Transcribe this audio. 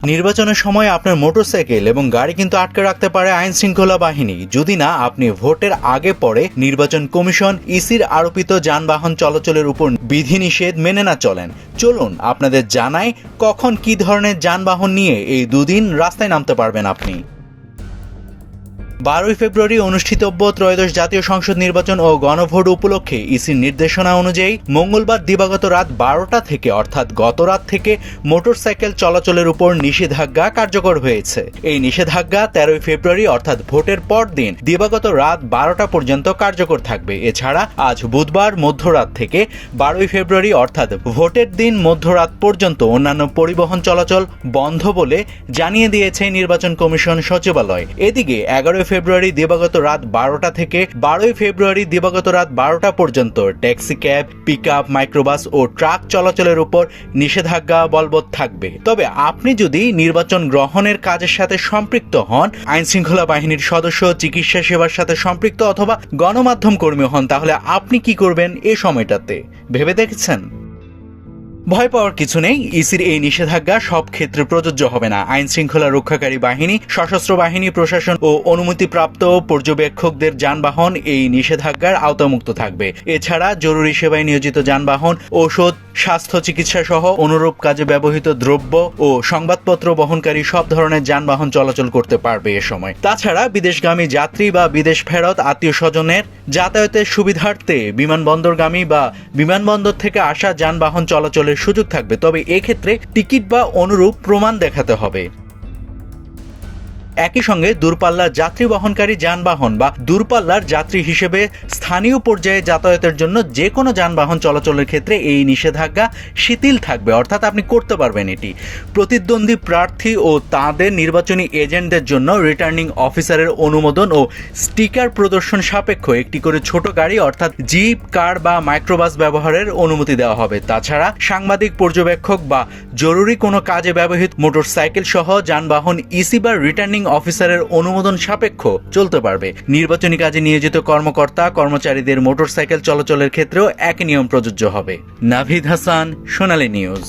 নির্বাচনের সময় আপনার মোটরসাইকেল এবং গাড়ি কিন্তু আটকে রাখতে পারে আইন শৃঙ্খলা বাহিনী যদি না আপনি ভোটের আগে পরে নির্বাচন কমিশন ইসির আরোপিত যানবাহন চলাচলের উপর বিধিনিষেধ মেনে না চলেন। চলুন আপনাদের জানাই কখন কি ধরনের যানবাহন নিয়ে এই দুদিন রাস্তায় নামতে পারবেন আপনি। 12 ফেব্রুয়ারি অনুষ্ঠিতব্য ত্রয়োদশ জাতীয় সংসদ নির্বাচন ও গণভোট উপলক্ষে ইসির নির্দেশনা অনুযায়ী মঙ্গলবার দিবাগত রাত 12টা থেকে অর্থাৎ গত রাত থেকে মোটরসাইকেল চলাচলের উপর নিষেধাজ্ঞা কার্যকর হয়েছে। এই নিষেধাজ্ঞা 13 ফেব্রুয়ারি অর্থাৎ ভোটের পর দিন দিবাগত রাত 12টা পর্যন্ত কার্যকর থাকবে। এছাড়া আজ বুধবার মধ্যরাত থেকে 12 ফেব্রুয়ারি অর্থাৎ ভোটের দিন মধ্যরাত পর্যন্ত অন্যান্য পরিবহন চলাচল বন্ধ বলে জানিয়ে দিয়েছে নির্বাচন কমিশন সচিবালয়। এদিকে 11 ফেব্রুয়ারি দিবাগত রাত 12টা থেকে 12 ফেব্রুয়ারি দিবাগত রাত 12টা পর্যন্ত ট্যাক্সি ক্যাব, পিকআপ, মাইক্রোবাস ও ট্রাক চলাচলের উপর নিষেধাজ্ঞা বলবৎ থাকবে। তবে আপনি যদি নির্বাচন গ্রহণের কাজের সাথে সম্পৃক্ত হন, আইন শৃঙ্খলা বাহিনীর সদস্য, চিকিৎসা সেবার সাথে সম্পৃক্ত অথবা গণমাধ্যম কর্মী হন, তাহলে আপনি কি করবেন এই সময়টাতে ভেবে দেখেছেন? ভয় পাওয়ার কিছু নেই। ইসির এই নিষেধাজ্ঞা সব ক্ষেত্রে প্রযোজ্য হবে না। আইন শৃঙ্খলা রক্ষাকারী বাহিনী, সশস্ত্র বাহিনী, প্রশাসন ও অনুমতিপ্রাপ্ত পর্যবেক্ষকদের যানবাহন এই নিষেধাজ্ঞার আওতামুক্ত থাকবে। এছাড়া জরুরি সেবায় নিয়োজিত যানবাহন, ঔষধ, স্বাস্থ্য চিকিৎসা সহ অনুরূপ কাজে ব্যবহৃত দ্রব্য ও সংবাদপত্র বহনকারী সব ধরনের যানবাহন চলাচল করতে পারবে এ সময়। তাছাড়া বিদেশগামী যাত্রী বা বিদেশ ফেরত আত্মীয় স্বজনের যাতায়াতের সুবিধার্থে বিমানবন্দরগামী বা বিমানবন্দর থেকে আসা যানবাহন চলাচলের সুযোগ থাকবে। তবে এক্ষেত্রে টিকিট বা অনুরূপ প্রমাণ দেখাতে হবে। একই সঙ্গে দূরপাল্লার যাত্রী বহনকারী যানবাহন বা দূরপাল্লার যাত্রী হিসেবে স্থানীয় পর্যায়ে যাতায়াতের জন্য যে কোনো যানবাহন চলাচলের ক্ষেত্রে এই নিষেধাজ্ঞা শিথিল থাকবে, অর্থাৎ আপনি করতে পারবেন এটি। প্রতিদ্বন্দ্বী প্রার্থী ও তাদের নির্বাচনী এজেন্টদের জন্য রিটার্নিং অফিসারের অনুমোদন ও স্টিকার প্রদর্শন সাপেক্ষ একটি করে ছোট গাড়ি অর্থাৎ জিপ, কার বা মাইক্রোবাস ব্যবহারের অনুমতি দেওয়া হবে। তাছাড়া সাংবাদিক, পর্যবেক্ষক বা জরুরি কোনো কাজে ব্যবহৃত মোটরসাইকেল সহ যানবাহন ইসি বা রিটার্নিং অফিসারের অনুমোদন সাপেক্ষ চলতে পারবে। নির্বাচনী কাজে নিয়োজিত কর্মকর্তা কর্মচারীদের মোটরসাইকেল চলাচলের ক্ষেত্রেও একই নিয়ম প্রযোজ্য হবে। নাভিদ হাসান, সোনালী নিউজ।